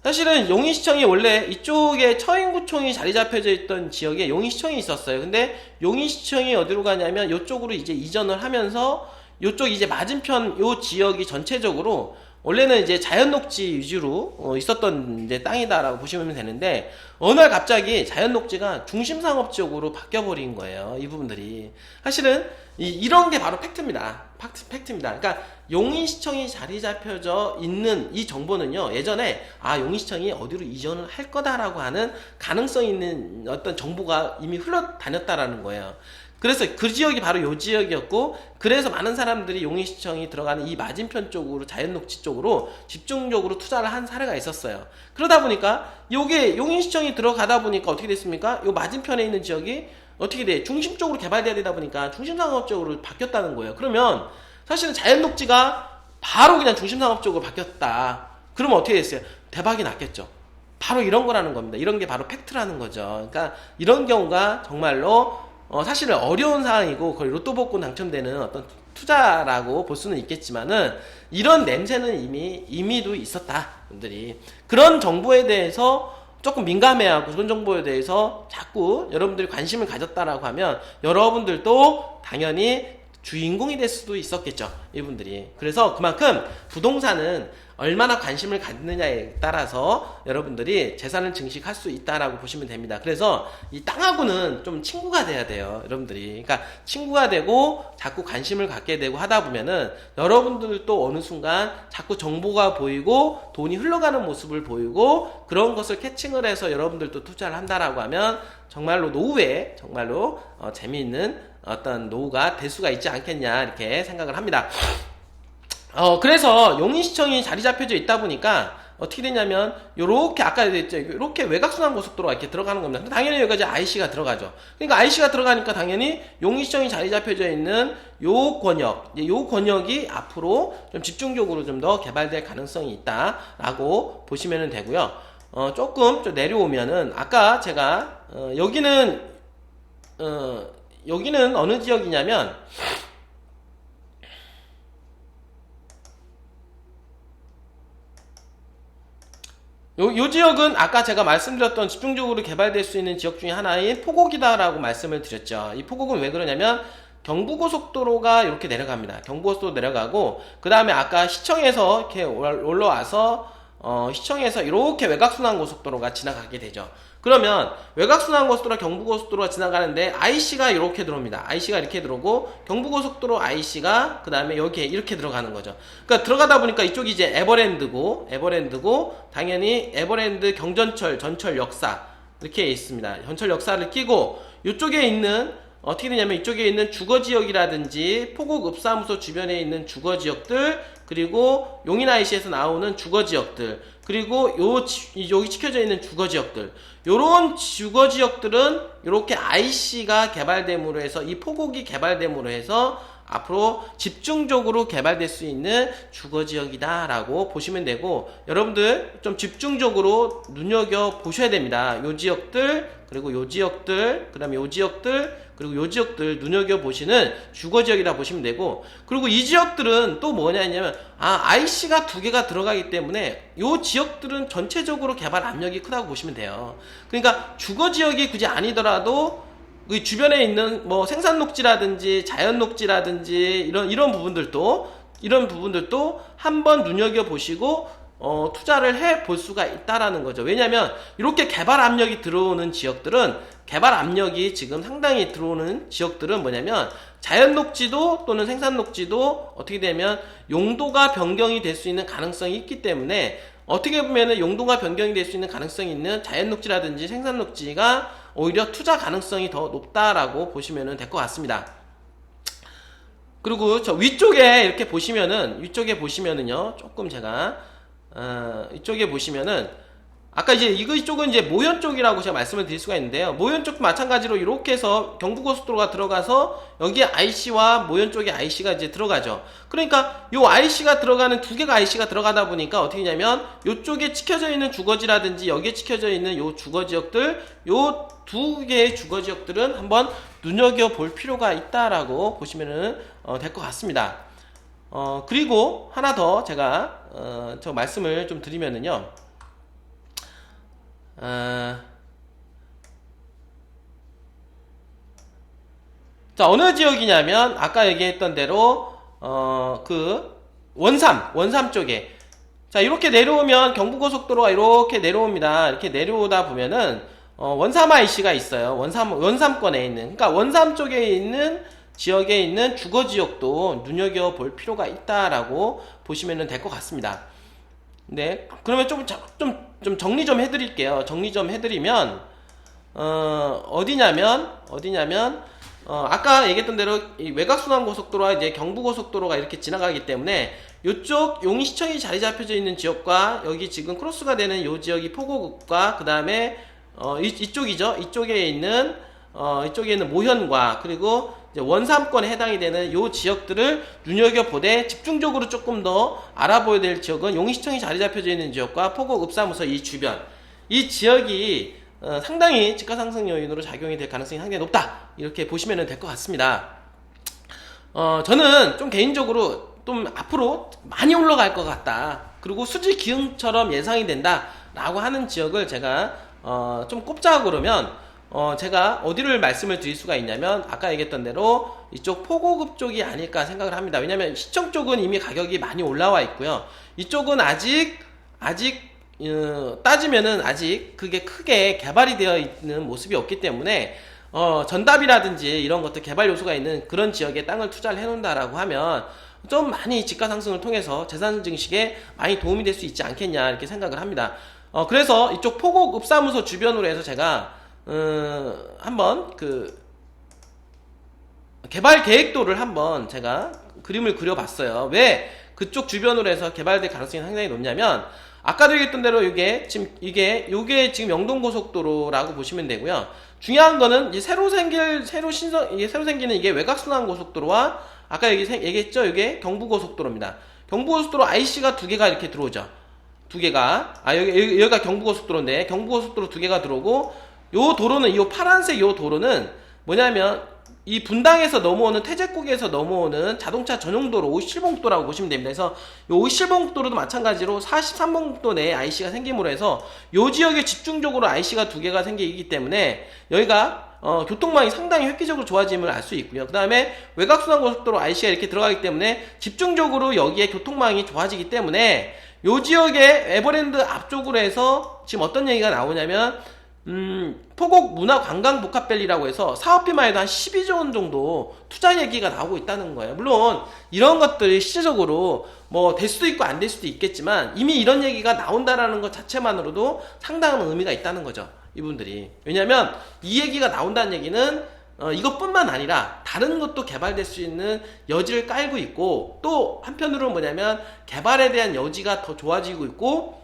사실은 용인시청이 원래 이쪽에 처인구청이 자리 잡혀져 있던 지역에 용인시청이 있었어요. 근데 용인시청이 어디로 가냐면 이쪽으로 이제 이전을 하면서 요쪽 이제 맞은편 요 지역이 전체적으로 원래는 이제 자연녹지 위주로 있었던 이제 땅이다라고 보시면 되는데 어느 날 갑자기 자연녹지가 중심상업지역으로 바뀌어버린 거예요. 이 부분들이 사실은 이런 게 바로 팩트입니다. 팩트입니다. 그러니까 용인시청이 자리 잡혀져 있는 이 정보는요, 예전에 용인시청이 어디로 이전을 할 거다라고 하는 가능성 있는 어떤 정보가 이미 흘러다녔다라는 거예요. 그래서 그 지역이 바로 요 지역이었고, 그래서 많은 사람들이 용인시청이 들어가는 이 맞은편 쪽으로, 자연녹지 쪽으로 집중적으로 투자를 한 사례가 있었어요. 그러다 보니까 요게 용인시청이 들어가다 보니까 어떻게 됐습니까? 요 맞은편에 있는 지역이 어떻게 돼? 중심 쪽으로 개발돼야 되다 보니까 중심상업적으로 바뀌었다는 거예요. 그러면 사실은 자연녹지가 바로 그냥 중심상업적으로 바뀌었다. 그러면 어떻게 됐어요? 대박이 났겠죠. 바로 이런 거라는 겁니다. 이런 게 바로 팩트라는 거죠. 그러니까 이런 경우가 정말로 사실은 어려운 상황이고 거의 로또 복권 당첨되는 어떤 투자라고 볼 수는 있겠지만은 이런 냄새는 이미 이미도 있었다. 분들이 그런 정보에 대해서 조금 민감해하고 그런 정보에 대해서 자꾸 여러분들이 관심을 가졌다라고 하면 여러분들도 당연히 주인공이 될 수도 있었겠죠. 이분들이. 그래서 그만큼 부동산은 얼마나 관심을 갖느냐에 따라서 여러분들이 재산을 증식할 수 있다라고 보시면 됩니다. 그래서 이 땅하고는 좀 친구가 돼야 돼요. 여러분들이. 그러니까 친구가 되고 자꾸 관심을 갖게 되고 하다 보면은 여러분들도 어느 순간 자꾸 정보가 보이고 돈이 흘러가는 모습을 보이고 그런 것을 캐칭을 해서 여러분들도 투자를 한다라고 하면 정말로 노후에 정말로 재미있는 어떤 노후가 될 수가 있지 않겠냐 이렇게 생각을 합니다. 그래서 용인시청이 자리 잡혀져 있다 보니까 어떻게 되냐면 요렇게 아까 했죠. 이렇게 외곽순환고속도로가 이렇게 들어가는 겁니다. 당연히 여기까지 IC가 들어가죠. 그러니까 IC가 들어가니까 당연히 용인시청이 자리 잡혀져 있는 요 권역이 앞으로 좀 집중적으로 좀 더 개발될 가능성이 있다라고 보시면 되고요. 조금 좀 내려오면은 아까 제가 여기는 어느 지역이냐면 요 지역은 아까 제가 말씀드렸던 집중적으로 개발될 수 있는 지역 중에 하나인 포곡이다라고 말씀을 드렸죠. 이 포곡은 왜 그러냐면 경부고속도로가 이렇게 내려갑니다. 경부고속도로 내려가고 그 다음에 아까 시청에서 이렇게 올라와서 시청에서 이렇게 외곽순환고속도로가 지나가게 되죠. 그러면 외곽순환고속도로 경부고속도로가 지나가는데 IC가 이렇게 들어옵니다. IC가 이렇게 들어오고 경부고속도로 IC가 그 다음에 여기에 이렇게 들어가는 거죠. 그러니까 들어가다 보니까 이쪽이 이제 에버랜드고 당연히 에버랜드 경전철 전철 역사 이렇게 있습니다. 전철 역사를 끼고 이쪽에 있는 어떻게 되냐면 이쪽에 있는 주거지역이라든지 포곡읍사무소 주변에 있는 주거지역들 그리고 용인 IC에서 나오는 주거지역들 그리고 여기 찍혀져 있는 주거지역들 요런 주거지역들은 이렇게 IC가 개발됨으로 해서 이 포곡이 개발됨으로 해서 앞으로 집중적으로 개발될 수 있는 주거지역이다 라고 보시면 되고 여러분들 좀 집중적으로 눈여겨 보셔야 됩니다. 요 지역들 그리고 요 지역들 그 다음에 요 지역들 그리고 요 지역들 눈여겨보시는 주거지역이라 보시면 되고 그리고 이 지역들은 또 뭐냐면 IC가 두 개가 들어가기 때문에 요 지역들은 전체적으로 개발 압력이 크다고 보시면 돼요. 그러니까 주거지역이 굳이 아니더라도 그 주변에 있는 뭐 생산 녹지라든지 자연 녹지라든지 이런 부분들도 한번 눈여겨 보시고 투자를 해 볼 수가 있다라는 거죠. 왜냐하면 이렇게 개발 압력이 들어오는 지역들은 개발 압력이 지금 상당히 들어오는 지역들은 뭐냐면 자연 녹지도 또는 생산 녹지도 어떻게 되면 용도가 변경이 될 수 있는 가능성이 있기 때문에 어떻게 보면은 용도가 변경이 될 수 있는 가능성이 있는 자연 녹지라든지 생산 녹지가 오히려 투자 가능성이 더 높다라고 보시면 될 것 같습니다. 그리고 저 위쪽에 이렇게 보시면은 위쪽에 보시면은요 조금 제가 이쪽에 보시면은 아까 이제 이쪽은 이제 모현 쪽이라고 제가 말씀을 드릴 수가 있는데요. 모현 쪽도 마찬가지로 이렇게 해서 경부고속도로가 들어가서 여기에 IC와 모현 쪽에 IC가 이제 들어가죠. 그러니까 요 IC가 들어가는 두 개가 IC가 들어가다 보니까 어떻게 되냐면 요쪽에 찍혀져 있는 주거지라든지 여기에 찍혀져 있는 요 주거지역들 요 두 개의 주거지역들은 한번 눈여겨볼 필요가 있다라고 보시면은 될 것 같습니다. 그리고 하나 더 제가 저 말씀을 좀 드리면은요. 자, 어느 지역이냐면 아까 얘기했던 대로 그 원삼 쪽에 자 이렇게 내려오면 경부고속도로가 이렇게 내려옵니다. 이렇게 내려오다 보면은 원삼 IC가 있어요. 원삼권에 있는 그러니까 원삼 쪽에 있는 지역에 있는 주거지역도 눈여겨볼 필요가 있다라고 보시면 될 것 같습니다. 네, 그러면 좀 정리 좀 해드릴게요. 정리 좀 해드리면 어디냐면 아까 얘기했던 대로 이 외곽순환고속도로와 이제 경부고속도로가 이렇게 지나가기 때문에 이쪽 용인시청이 자리 잡혀져 있는 지역과 여기 지금 크로스가 되는 요 지역이 포고급과 그 다음에 이쪽이죠. 이쪽에 있는 모현과 그리고 이제 원삼권에 해당이 되는 요 지역들을 눈여겨보되 집중적으로 조금 더 알아보야 될 지역은 용인시청이 자리 잡혀져 있는 지역과 포고읍사무소 이 주변 이 지역이 상당히 집가상승 요인으로 작용이 될 가능성이 상당히 높다 이렇게 보시면 될 것 같습니다. 저는 좀 개인적으로 좀 앞으로 많이 올라갈 것 같다 그리고 수지 기흥처럼 예상이 된다 라고 하는 지역을 제가 좀 꼽자고 그러면 제가 어디를 말씀을 드릴 수가 있냐면 아까 얘기했던 대로 이쪽 포고급 쪽이 아닐까 생각을 합니다. 왜냐면 시청 쪽은 이미 가격이 많이 올라와 있고요. 이쪽은 아직 따지면은 아직 그게 크게 개발이 되어 있는 모습이 없기 때문에 전답이라든지 이런 것들 개발 요소가 있는 그런 지역에 땅을 투자를 해놓는다라고 하면 좀 많이 집가 상승을 통해서 재산 증식에 많이 도움이 될 수 있지 않겠냐 이렇게 생각을 합니다. 그래서 이쪽 포고읍사무소 주변으로 해서 제가 한번 그 개발 계획도를 한번 제가 그림을 그려봤어요. 왜 그쪽 주변으로 해서 개발될 가능성이 상당히 높냐면 아까도 얘기했던 대로 이게 지금 영동고속도로라고 보시면 되고요. 중요한 거는 이제 새로 생기는 이게 외곽순환고속도로와 아까 얘기했죠. 이게 경부고속도로입니다. 경부고속도로 IC가 두 개가 이렇게 들어오죠. 두 개가 여기가 경부고속도로인데 경부고속도로 두 개가 들어오고 요 도로는 이 파란색 요 도로는 뭐냐면 이 분당에서 넘어오는 태제국에서 넘어오는 자동차 전용도로 57번국도라고 보시면 됩니다. 그래서 요 57번국도로도 마찬가지로 43번국도 내에 IC가 생김으로 해서 요 지역에 집중적으로 IC가 두 개가 생기기 때문에 여기가 교통망이 상당히 획기적으로 좋아짐을 알 수 있고요. 그 다음에 외곽순환고속도로 IC가 이렇게 들어가기 때문에 집중적으로 여기에 교통망이 좋아지기 때문에 요 지역의 에버랜드 앞쪽으로 해서 지금 어떤 얘기가 나오냐면 포곡 문화관광복합밸리라고 해서 사업비만 해도 한 12조 원 정도 투자 얘기가 나오고 있다는 거예요. 물론 이런 것들이 실질적으로 뭐 될 수도 있고 안 될 수도 있겠지만 이미 이런 얘기가 나온다라는 것 자체만으로도 상당한 의미가 있다는 거죠. 이분들이. 왜냐면 이 얘기가 나온다는 얘기는 이것뿐만 아니라 다른 것도 개발될 수 있는 여지를 깔고 있고 또 한편으로는 뭐냐면 개발에 대한 여지가 더 좋아지고 있고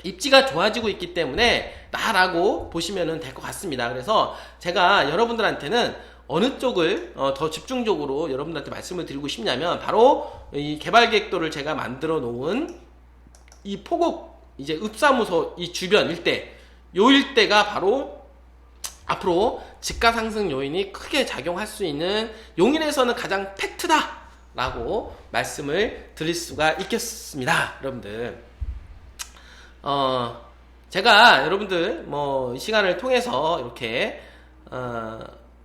입지가 좋아지고 있기 때문에 나라고 보시면 될 것 같습니다. 그래서 제가 여러분들한테는 어느 쪽을 더 집중적으로 여러분들한테 말씀을 드리고 싶냐면 바로 이 개발 계획도를 제가 만들어 놓은 이 포곡 이제 읍사무소 이 주변 일대 요 일대가 바로 앞으로 집가 상승 요인이 크게 작용할 수 있는 용인에서는 가장 팩트다 라고 말씀을 드릴 수가 있겠습니다. 여러분들 제가 여러분들 뭐 이 시간을 통해서 이렇게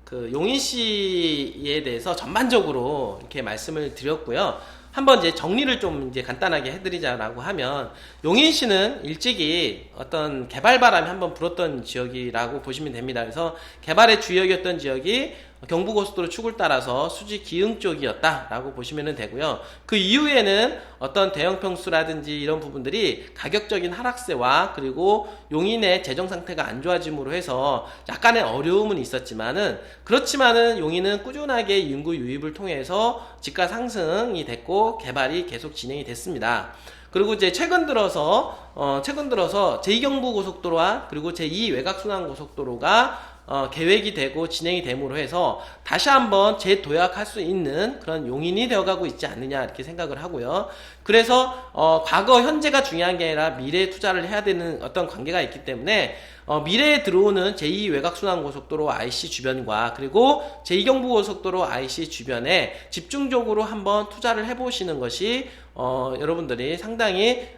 그 용인 씨에 대해서 전반적으로 이렇게 말씀을 드렸고요. 한번 이제 정리를 좀 이제 간단하게 해드리자라고 하면, 용인시는 일찍이 어떤 개발 바람이 한번 불었던 지역이라고 보시면 됩니다. 그래서 개발의 주역이었던 지역이 경부고속도로 축을 따라서 수지 기흥 쪽이었다라고 보시면 되고요. 그 이후에는 어떤 대형 평수라든지 이런 부분들이 가격적인 하락세와 그리고 용인의 재정 상태가 안 좋아짐으로 해서 약간의 어려움은 있었지만은, 그렇지만은 용인은 꾸준하게 인구 유입을 통해서 집가 상승이 됐고 개발이 계속 진행이 됐습니다. 그리고 이제 최근 들어서 제2경부고속도로와 그리고 제2외곽순환고속도로가 계획이 되고 진행이 됨으로 해서 다시 한번 재도약할 수 있는 그런 용인이 되어가고 있지 않느냐 이렇게 생각을 하고요. 그래서 과거 현재가 중요한 게 아니라 미래에 투자를 해야 되는 어떤 관계가 있기 때문에 미래에 들어오는 제2외곽순환고속도로 IC 주변과 그리고 제2경부고속도로 IC 주변에 집중적으로 한번 투자를 해보시는 것이 여러분들이 상당히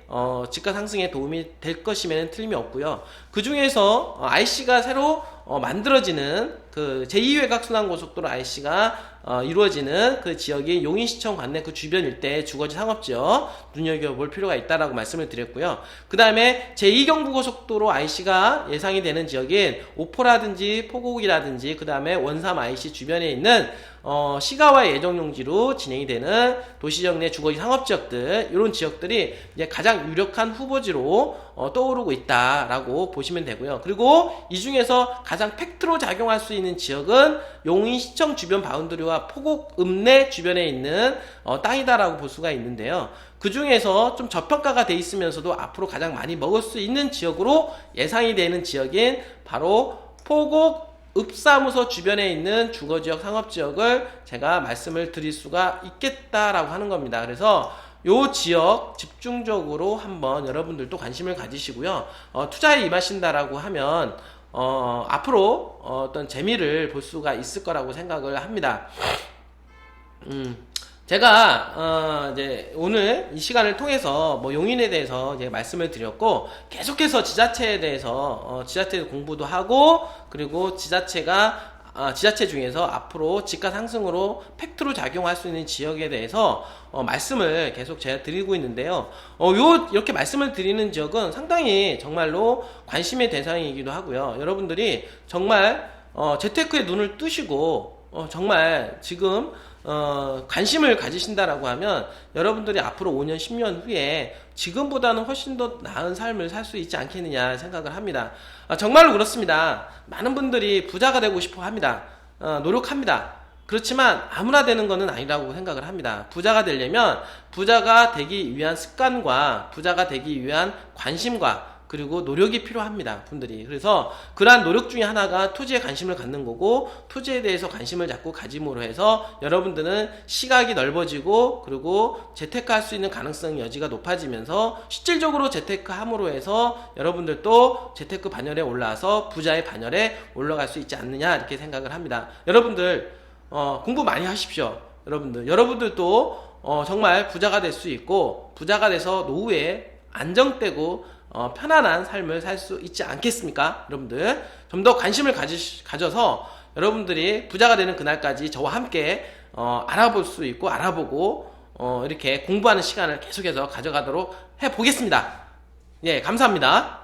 집가 상승에 도움이 될 것이면 틀림이 없고요. 그 중에서 IC가 새로 만들어지는 그 제2외곽순환고속도로 IC가 이루어지는 그 지역이 용인시청 관내 그 주변 일대의 주거지 상업지역 눈여겨볼 필요가 있다라고 말씀을 드렸고요. 그 다음에 제2경부고속도로 IC가 예상이 되는 지역인 오포라든지 포곡이라든지 그 다음에 원삼 IC 주변에 있는 시가와 예정용지로 진행이 되는 도시적 내 주거지 상업지역들, 이런 지역들이 이제 가장 유력한 후보지로 떠오르고 있다라고 보시면 되고요. 그리고 이 중에서 가장 팩트로 작용할 수 있는 지역은 용인시청 주변 바운드리와 포곡 읍내 주변에 있는 땅이다라고 볼 수가 있는데요. 그 중에서 좀 저평가가 돼 있으면서도 앞으로 가장 많이 먹을 수 있는 지역으로 예상이 되는 지역인 바로 포곡 읍사무소 주변에 있는 주거지역 상업지역을 제가 말씀을 드릴 수가 있겠다라고 하는 겁니다. 그래서 요 지역 집중적으로 한번 여러분들도 관심을 가지시고요. 투자에 임하신다라고 하면 앞으로 어떤 재미를 볼 수가 있을 거라고 생각을 합니다. 제가 이제 오늘 이 시간을 통해서 뭐 용인에 대해서 이제 말씀을 드렸고, 계속해서 지자체에 대해서 지자체 공부도 하고, 그리고 지자체 중에서 앞으로 집가 상승으로 팩트로 작용할 수 있는 지역에 대해서 말씀을 계속 제가 드리고 있는데요. 이렇게 말씀을 드리는 지역은 상당히 정말로 관심의 대상이기도 하고요. 여러분들이 정말 재테크에 눈을 뜨시고 정말 지금 관심을 가지신다라고 하면 여러분들이 앞으로 5년, 10년 후에 지금보다는 훨씬 더 나은 삶을 살 수 있지 않겠느냐 생각을 합니다. 정말로 그렇습니다. 많은 분들이 부자가 되고 싶어 합니다. 노력합니다. 그렇지만 아무나 되는 것은 아니라고 생각을 합니다. 부자가 되려면 부자가 되기 위한 습관과 부자가 되기 위한 관심과 그리고 노력이 필요합니다, 분들이. 그래서 그러한 노력 중에 하나가 투자에 관심을 갖는 거고, 투자에 대해서 관심을 자꾸 가짐으로 해서 여러분들은 시각이 넓어지고, 그리고 재테크할 수 있는 가능성 여지가 높아지면서 실질적으로 재테크함으로 해서 여러분들도 재테크 반열에 올라와서 부자의 반열에 올라갈 수 있지 않느냐 이렇게 생각을 합니다. 여러분들 공부 많이 하십시오. 여러분들도 정말 부자가 될 수 있고, 부자가 돼서 노후에 안정되고 편안한 삶을 살 수 있지 않겠습니까? 여러분들 좀 더 관심을 가져서 여러분들이 부자가 되는 그날까지 저와 함께 알아볼 수 있고 알아보고 이렇게 공부하는 시간을 계속해서 가져가도록 해보겠습니다. 예, 감사합니다.